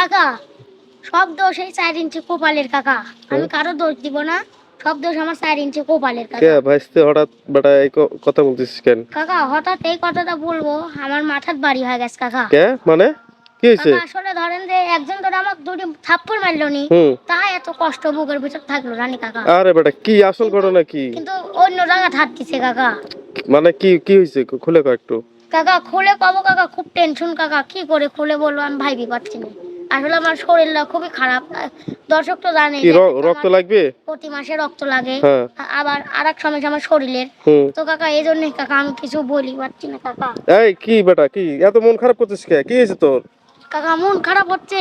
কাকা সব দোষ এই 4 ইঞ্চি কপালের কাকা। আমি কারো দোষ দিব না, সব দোষ আমার 4 ইঞ্চি কপালের কে কাকা। ভাইস্তে হঠাৎ বেটা এই কথা বলতিস কেন? কাকা হঠাৎ এই কথাটা বলবো আমার মাথার বাড়ি হয়ে গেছে কাকা। কে মানে কি হইছে? কাকা আসলে ধরেন যে একজন ধরে আমাকে দুটি থাপ্পড় মারলো নি, তাই এত কষ্ট বুকের ভিতর থাকলো রানী কাকা। আরে বেটা কি আসল ঘটনা কি? কিন্তু অন্য জায়গা থাকতেছে কাকা। মানে কি কি হইছে খুলে কও একটু। কাকা খুলে কব কাকা, খুব টেনশন কাকা, কি করে খুলে বলবো আমি ভাইবি পাচ্ছি না। আসলে আমার শরীরটা খুবই খারাপ, দর্শক তো জানে কি রক্ত লাগবে? প্রতি মাসে রক্ত লাগে, হ্যাঁ। আবার আরেক সময় আমার শরীরের। তো কাকা এই জন্য কাকা আমি কিছু বলি পাচ্ছি না কাকা। এই কি বেটা কি এত মন খারাপ করছিস কে? কি হয়েছে তোর? কাকা মন খারাপ হচ্ছে,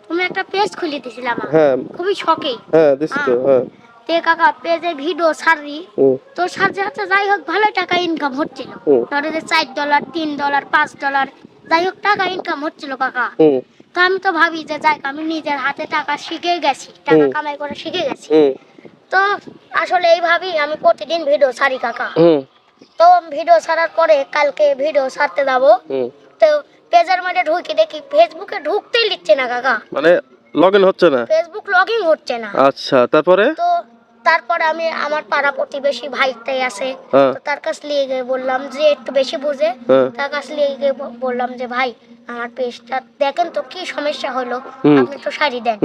তুমি একটা পেজ খুলে দিছিলাম, হ্যাঁ খুবই শখে। হ্যাঁ দিছি তো। হ্যাঁ তে কাকা পেজে ভিডিও ছাড়ি, তো সাথে সাথে যাই হোক ভালো টাকা ইনকাম হচ্ছিল। ধরো যে $4, $3, $5 যাই হোক টাকা ইনকাম হচ্ছিল কাকা। তো আমি তো ভাবি যে যাই আমি নিজের হাতে টাকা শিখে গেছি, টাকা কামাই করে শিখে গেছি। তো আসলে এইভাবেই আমি প্রতিদিন ভিডিও ছাড়ি কাকা। তো ভিডিও ছাড়ার পরে কালকে ভিডিও ছাড়তে যাবো, তো পেজের মধ্যে ঢুকে দেখি ফেসবুকে ঢুকতেই দিচ্ছে না কাকা, মানে লগইন হচ্ছে না, ফেসবুক লগইন হচ্ছে না। আচ্ছা তারপরে? তো তারপরে আমি আমার পাড়া প্রতিবেশী ভাইটাই আছে, তো তার কাছে নিয়ে গিয়ে বললাম যে একটু বেশি বুঝে, তার কাছে নিয়ে গিয়ে বললাম যে ভাই আমার পেজটা দেখেন তো কি সমস্যা হলো, আপনি একটু সারি দেন।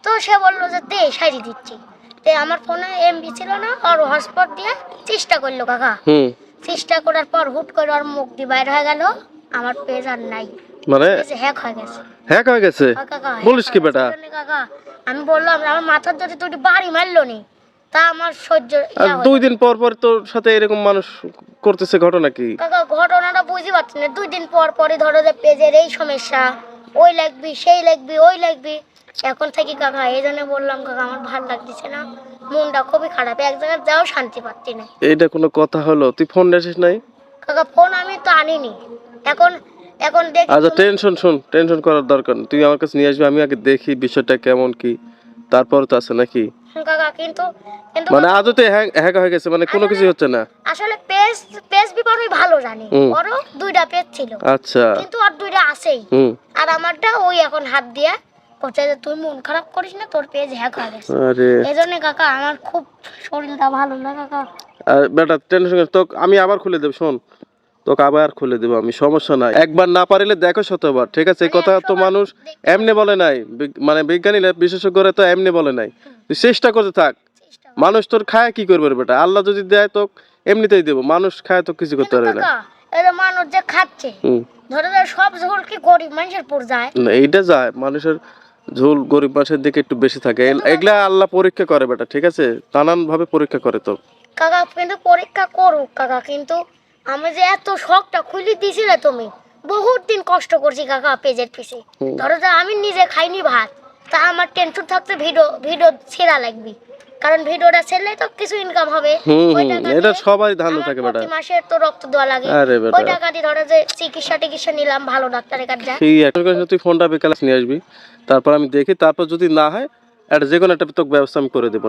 তো সে বললো যে দে সারি দিচ্ছি। তে আমার ফোনে এমবি ছিল না, আর হটস্পট দিয়ে চেষ্টা করলো কাকা। চেষ্টা করার পর হুট করে ওর মুখ দিয়ে বাইরে হয়ে গেল, আমার পেজ আর নাই, মানে হ্যাক হয়ে গেছে। হ্যাক হয়ে গেছে? বলিস কি বেটা? কাকা আমি বললাম আমার মাথার যদি তুই বাড়ি মারলো নি, তা আমার সহ্য আর 2 দিন পর পর তোর সাথে এরকম মানুষ করতেছে, ঘটনা কি? কাকা ঘটনাটা বুঝতে পারছি না, 2 দিন পর পরই ধরো যে পেজের এই সমস্যা, ওই লাগবি সেই লাগবি ওই লাগবি। এখন থেকে কাকা এই জন্য বললাম কাকা আমার ভালো লাগতেছে না, মনটা খুবই খারাপ, এক জায়গায় যাও শান্তি পাচ্ছি না। এইটা কোনো কথা হলো? তুই ফোন নিয়েছিস নাই? কাকা ফোন আমি তো আনিনি, এখন এখন দেখি। আচ্ছা টেনশন করার দরকার নেই, তুই আমার কাছে নিয়ে আসবি, আমি আগে দেখি বিষয়টা কেমন কি, তারপর তো আছে নাকি? কাকা কিন্তু কিন্তু মানে আদতে হ্যাক হয়ে গেছে, মানে কোনো কিছু হচ্ছে না? আসলে পেজ বিপর আমি ভালো জানি, ওরও 2টা পেজ ছিল, আচ্ছা কিন্তু আর 2টা আছেই, আর আমারটা ওই এখন হাত দিয়া বলছে যে তুই মন খারাপ করিস না, তোর পেজ হ্যাক হয়ে গেছে। আরে এইজন্য কাকা আমার খুব শরীরটা ভালো না কাকা। বেটা টেনশন তো আমি আবার খুলে দেব, শোন তোকে আবার খুলে দেবো আমি, সমস্যা নাই, একবার না পারিলে দেখো শতবার, ঠিক আছে? এই কথা তো মানুষ এমনি বলে নাই, মানে বিজ্ঞানীরা বিশেষজ্ঞরা তো এমনি বলে নাই, তুই চেষ্টা করতে থাক। মানুষ তোর খায় কি করবে বেটা? আল্লাহ যদি দেয় তো এমনিতেই দেবো, মানুষ খায় তো কিছু করতে পারবে না। এই মানুষ যে খাচ্ছে ধরে সব ঝোল কি গরিব মানুষের পর যায় না, এইটা যায় মানুষের ঝোল গরিব মানুষের দিকে একটু বেশি থাকে, এগুলা আল্লাহ পরীক্ষা করে বেটা, ঠিক আছে? নানান ভাবে পরীক্ষা করে তো কাকা। কিন্তু পরীক্ষা করুক কাকা, কিন্তু আমি যে এত শখটা খুলে দিছিলে তুমি, বহুত দিন কষ্ট করছি কাকা পেজের পিছে। ধরো যে আমি নিজে খাইনি ভাত, তা আমার টেনশন থাকতে ভিডিও ছেড়া লাগবে, কারণ ভিডিওটা ছেড়লে তো কিছু ইনকাম হবে। এটা সবাই ধারণা থাকে বেটা, প্রতি মাসে তো রক্ত দেওয়া লাগে, ওই টাকা দিয়ে ধরো যে চিকিৎসা নিলাম, ভালো ডাক্তারের কাছে যাই। ঠিক আছে, তুই ফোনটা বিকালে নিয়ে আসবি, তারপর আমি দেখি, তারপর যদি না হয় একটা যে কোনো একটা তোকে ব্যবস্থা আমি করে দেবো।